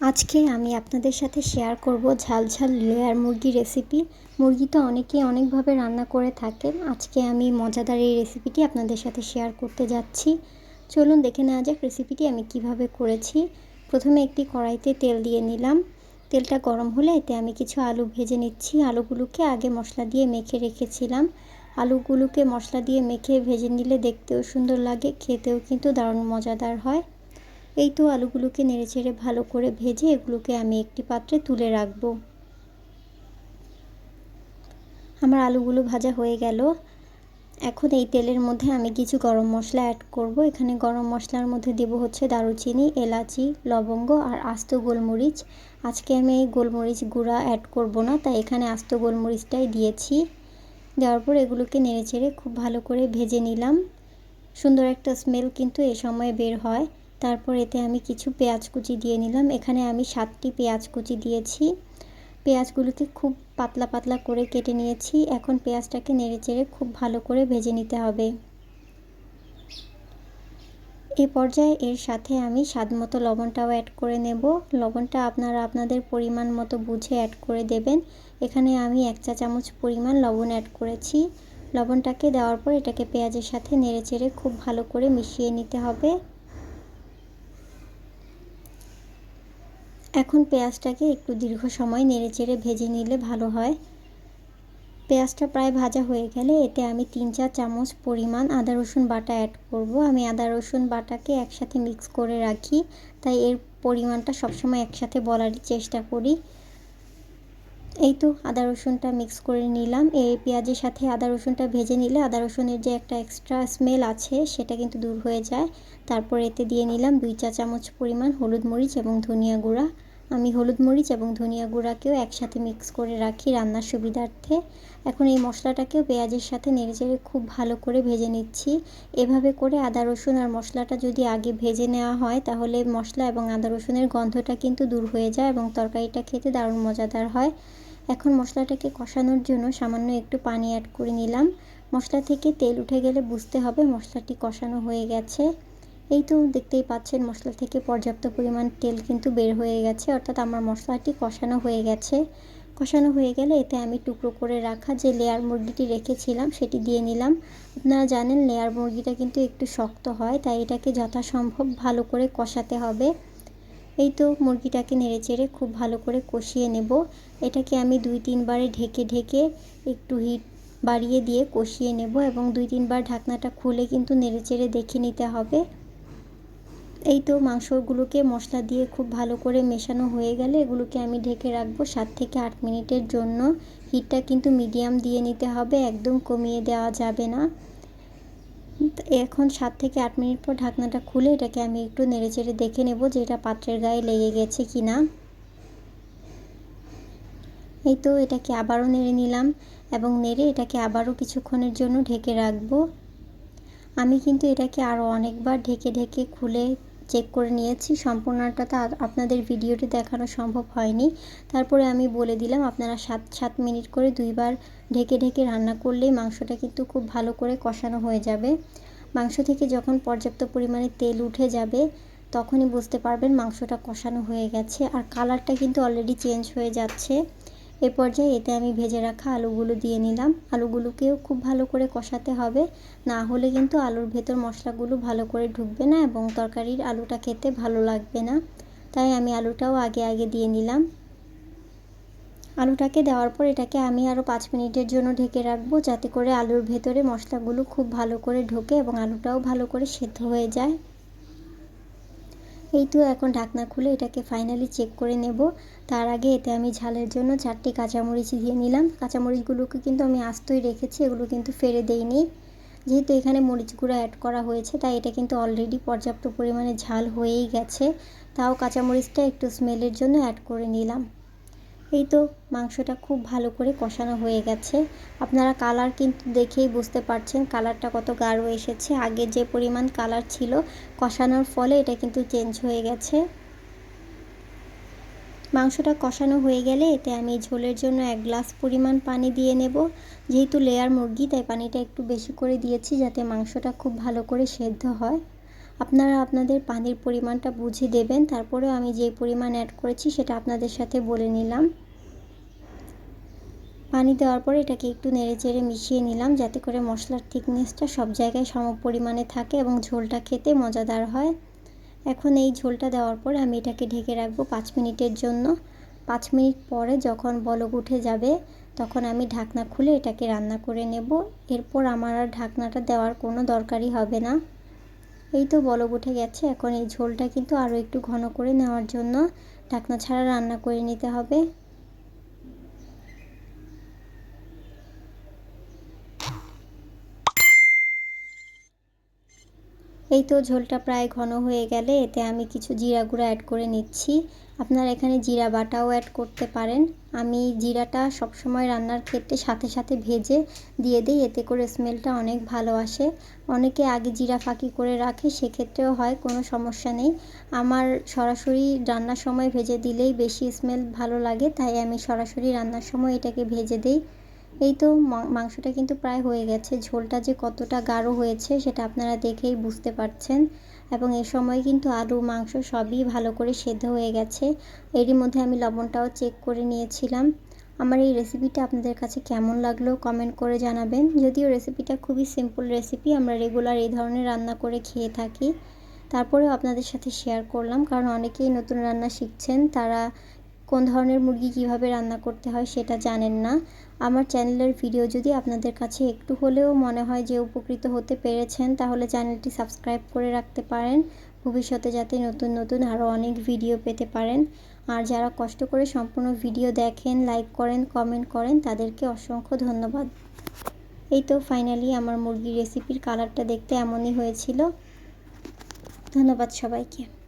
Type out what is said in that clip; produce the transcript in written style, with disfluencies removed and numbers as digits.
আজকে আমি আপনাদের সাথে শেয়ার করব ঝাল ঝাল লেয়ার মুরগি রেসিপি। মুরগি তো অনেকেই অনেকভাবে রান্না করে থাকেন। আজকে আমি মজাদার এই রেসিপিটি আপনাদের সাথে শেয়ার করতে যাচ্ছি। চলুন দেখে নেওয়া যাক রেসিপিটি আমি কিভাবে করেছি। প্রথমে একটি কড়াইতে তেল দিয়ে নিলাম। তেলটা গরম হলে এতে আমি কিছু আলু ভেজে নিচ্ছি। আলুগুলোকে আগে মশলা দিয়ে মেখে রেখেছিলাম। আলুগুলোকে মশলা দিয়ে মেখে ভেজে নিলে দেখতেও সুন্দর লাগে, খেতেও কিন্তু দারুণ মজাদার হয়। এই তো আলুগুলোকে নেড়েচেড়ে ভালো করে ভেজে এগুলোকে আমি একটি পাত্রে তুলে রাখবো। আমার আলুগুলো ভাজা হয়ে গেল। এখন এই তেলের মধ্যে আমি কিছু গরম মশলা অ্যাড করব। এখানে গরম মশলার মধ্যে দেব হচ্ছে দারুচিনি, এলাচি, লবঙ্গ আর আস্ত গোলমরিচ। আজকে আমি এই গোলমরিচ গুঁড়া অ্যাড করব না, তাই এখানে আস্ত গোলমরিচটাই দিয়েছি। দেওয়ার পর এগুলোকে নেড়েচেড়ে খুব ভালো করে ভেজে নিলাম। সুন্দর একটা স্মেল কিন্তু এ সময় বের হয়। তারপর এতে আমি কিছু পেঁয়াজ কুচি দিয়ে নিলাম। এখানে আমি 7টি পেঁয়াজ কুচি দিয়েছি। পেঁয়াজগুলোকে খুব পাতলা পাতলা করে কেটে নিয়েছি। এখন পেঁয়াজটাকে নেড়েচেড়ে খুব ভালো করে ভেজে নিতে হবে। এই পর্যায়ে এর সাথে আমি স্বাদমতো লবণটাও অ্যাড করে নেব। লবণটা আপনারা আপনাদের পরিমাণ মতো বুঝে অ্যাড করে দেবেন। এখানে আমি 1 চা চামচ পরিমাণ লবণ অ্যাড করেছি। লবণটাকে দেওয়ার পর এটাকে পেঁয়াজের সাথে নেড়েচেড়ে খুব ভালো করে মিশিয়ে নিতে হবে। এখন পেঁয়াজটাকে একটু দীর্ঘ সময় নেড়েচেড়ে ভেজে নিলে ভালো হয়। পেঁয়াজটা প্রায় ভাজা হয়ে গেলে এতে আমি 3-4 চামচ পরিমাণ আদা রসুন বাটা অ্যাড করব। আমি আদা রসুন বাটাকে একসাথে মিক্স করে রাখি, তাই এর পরিমাণটা সবসময় একসাথে বলারই চেষ্টা করি। এই তো আদা রসুনটা মিক্স করে নিলাম। এই পেঁয়াজের সাথে আদা রসুনটা ভেজে নিলে আদা রসুনের যে একটা এক্সট্রা স্মেল আছে সেটা কিন্তু দূর হয়ে যায়। তারপর এতে দিয়ে নিলাম 2 চা চামচ পরিমাণ হলুদ মরিচ এবং ধনিয়া গুঁড়া। আমি হলুদ মরিচ এবং ধনিয়া গুঁড়াকেও একসাথে মিক্স করে রাখি রান্নার সুবিধার্থে। এখন এই মশলাটাকেও পেঁয়াজের সাথে নেড়েচেড়ে খুব ভালো করে ভেজে নিচ্ছি। এভাবে করে আদা রসুন আর মশলাটা যদি আগে ভেজে নেওয়া হয় তাহলে মশলা এবং আদা রসুনের গন্ধটা কিন্তু দূর হয়ে যায় এবং তরকারিটা খেতে দারুণ মজাদার হয়। এখন মশলাটাকে কষানোর জন্য সামান্য একটু পানি অ্যাড করে নিলাম। মশলা থেকে তেল উঠে গেলে বুঝতে হবে মশলাটি কষানো হয়ে গেছে। এই তো দেখতেই পাচ্ছেন মশলা থেকে পর্যাপ্ত পরিমাণ তেল কিন্তু বের হয়ে গেছে, অর্থাৎ আমার মশলাটি কষানো হয়ে গেছে। কষানো হয়ে গেলে এতে আমি টুকরো করে রাখা যে লেয়ার মুরগিটি রেখেছিলাম সেটি দিয়ে নিলাম। আপনারা জানেন লেয়ার মুরগিটা কিন্তু একটু শক্ত হয়, তাই এটাকে যথাসম্ভব ভালো করে কষাতে হবে। এই তো মুরগিটাকে নেড়েচেড়ে খুব ভালো করে কষিয়ে নেব। এটাকে আমি 2-3 বারে ঢেকে ঢেকে একটু হিট বাড়িয়ে দিয়ে কষিয়ে নেব এবং 2-3 বার ঢাকনাটা খুলে কিন্তু নেড়েচেড়ে দেখে নিতে হবে। এই তো মাংসগুলোকে মশলা দিয়ে খুব ভালো করে মেশানো হয়ে গেলে এগুলোকে আমি ঢেকে রাখবো 7 থেকে 8 মিনিটের জন্য। হিটটা কিন্তু মিডিয়াম দিয়ে নিতে হবে, একদম কমিয়ে দেওয়া যাবে না। এখন 7 থেকে 8 মিনিট পর ঢাকনাটা খুলে এটাকে আমি একটু নেড়েচেড়ে দেখে নেব যে এটা পাত্রের গায়ে লেগে গেছে কিনা। এই তো এটাকে আবারও নেড়ে নিলাম এবং নেড়ে এটাকে আবারও কিছুক্ষণের জন্য ঢেকে রাখবো। আমি কিন্তু এটাকে আরও অনেকবার ঢেকে ঢেকে খুলে চেক করে নিয়েছি। সম্পূর্ণটা তো আপনাদের ভিডিওতে দেখানো সম্ভব হয়নি। তারপরে আমি বলে দিলাম আপনারা 7 মিনিট করে 2 বার ঢেকে ঢেকে রান্না করলেই মাংসটা কিন্তু খুব ভালো করে কষানো হয়ে যাবে। মাংস থেকে যখন পর্যাপ্ত পরিমাণে তেল উঠে যাবে তখনই বুঝতে পারবেন মাংসটা কষানো হয়ে গেছে, আর কালারটা কিন্তু অলরেডি চেঞ্জ হয়ে যাচ্ছে। এ পর্যায়ে এতে আমি ভেজে রাখা আলুগুলো দিয়ে নিলাম। আলুগুলোকেও খুব ভালো করে কষাতে হবে, না হলে কিন্তু আলুর ভেতর মশলাগুলো ভালো করে ঢুকবে না এবং তরকারির আলুটা খেতে ভালো লাগবে না। তাই আমি আলুটাও আগে দিয়ে নিলাম। আলুটাকে দেওয়ার পর এটাকে আমি আরও 5 মিনিটের জন্য ঢেকে রাখবো, যাতে করে আলুর ভেতরে মশলাগুলো খুব ভালো করে ঢোকে এবং আলুটাও ভালো করে সেদ্ধ হয়ে যায়। এই তো এখন ঢাকনা খুলে এটাকে ফাইনালি চেক করে নেব। তার আগে এতে আমি ঝালের জন্য 4টি কাঁচামরিচ দিয়ে নিলাম। কাঁচামরিচগুলোকে কিন্তু আমি আস্তই রেখেছি, এগুলো কিন্তু ফেলে দেইনি। যেহেতু এখানে মরিচ গুঁড়া অ্যাড করা হয়েছে তাই এটা কিন্তু অলরেডি পর্যাপ্ত পরিমাণে ঝাল হয়েই গেছে। তাও কাঁচামরিচটা একটু স্মেলের জন্য অ্যাড করে নিলাম। এই তো মাংসটা খুব ভালো করে কষানো হয়ে গেছে। আপনারা কালার কিন্তু দেখেই বুঝতে পারছেন কালারটা কত গাঢ় এসেছে। আগে যে পরিমাণ কালার ছিল কষানোর ফলে এটা কিন্তু চেঞ্জ হয়ে গেছে। মাংসটা কষানো হয়ে গেলে এতে আমি ঝোলের জন্য 1 গ্লাস পরিমাণ পানি দিয়ে নেব। যেহেতু লেয়ার মুরগি তাই পানিটা একটু বেশি করে দিয়েছি যাতে মাংসটা খুব ভালো করে সেদ্ধ হয়। আপনারা আপনাদের পানির পরিমাণটা বুঝে দেবেন। তারপরেও আমি যে পরিমাণ অ্যাড করেছি সেটা আপনাদের সাথে বলে নিলাম। পানি দেওয়ার পরে এটাকে একটু নেড়েচেড়ে মিশিয়ে নিলাম, যাতে করে মশলার থিকনেসটা সব জায়গায় সম পরিমাণে থাকে এবং ঝোলটা খেতে মজাদার হয়। এখন এই ঝোলটা দেওয়ার পরে আমি এটাকে ঢেকে রাখবো 5 মিনিটের জন্য। 5 মিনিট পরে যখন বলক উঠে যাবে তখন আমি ঢাকনা খুলে এটাকে রান্না করে নেব। এরপর আমার আর ঢাকনাটা দেওয়ার কোনো দরকারই হবে না। এই তো বলক উঠে গেছে। এখন এই ঝোলটা কিন্তু আরও একটু ঘন করে নেওয়ার জন্য ঢাকনা ছাড়া রান্না করে নিতে হবে। এই তো ঝোলটা প্রায় ঘন হয়ে গেলে এতে আমি কিছু জিরা গুঁড়া অ্যাড করে নিচ্ছি। আপনারা এখানে জিরা বাটাও অ্যাড করতে পারেন। আমি জিরাটা সবসময় রান্নার ক্ষেত্রে সাথে সাথে ভেজে দিয়ে দিই, এতে করে স্মেলটা অনেক ভালো আসে। অনেকে আগে জিরা ফাঁকি করে রাখে, সেক্ষেত্রেও হয়, কোনো সমস্যা নেই। আমার সরাসরি রান্নার সময় ভেজে দিলেই বেশি স্মেল ভালো লাগে, তাই আমি সরাসরি রান্নার সময় এটাকে ভেজে দিই। এই তো মাংসটা কিন্তু প্রায় হয়ে গেছে। ঝোলটা যে কতটা গাঢ় হয়েছে সেটা আপনারা দেখেই বুঝতে পারছেন। এবং এ সময় কিন্তু আলু মাংস সবই ভালো করে সেদ্ধ হয়ে গেছে। এরই মধ্যে আমি লবণটাও চেক করে নিয়েছিলাম। আমার এই রেসিপিটা আপনাদের কাছে কেমন লাগলো কমেন্ট করে জানাবেন। যদিও রেসিপিটা খুবই সিম্পল রেসিপি, আমরা রেগুলার এই ধরনের রান্না করে খেয়ে থাকি। তারপরেও আপনাদের সাথে শেয়ার করলাম, কারণ অনেকেই নতুন রান্না শিখছেন, তারা কোন ধরনের মুরগি কিভাবে রান্না করতে হয় সেটা জানেন না। আমার চ্যানেলের ভিডিও যদি আপনাদের কাছে একটু হলেও মনে হয় যে উপকৃত হতে পেরেছেন, তাহলে চ্যানেলটি সাবস্ক্রাইব করে রাখতে পারেন, ভবিষ্যতে যাতে নতুন নতুন আরও অনেক ভিডিও পেতে পারেন। আর যারা কষ্ট করে সম্পূর্ণ ভিডিও দেখেন, লাইক করেন, কমেন্ট করেন, তাদেরকে অসংখ্য ধন্যবাদ। এই তো ফাইনালি আমার মুরগির রেসিপির কালারটা দেখতে এমনই হয়েছিল। ধন্যবাদ সবাইকে।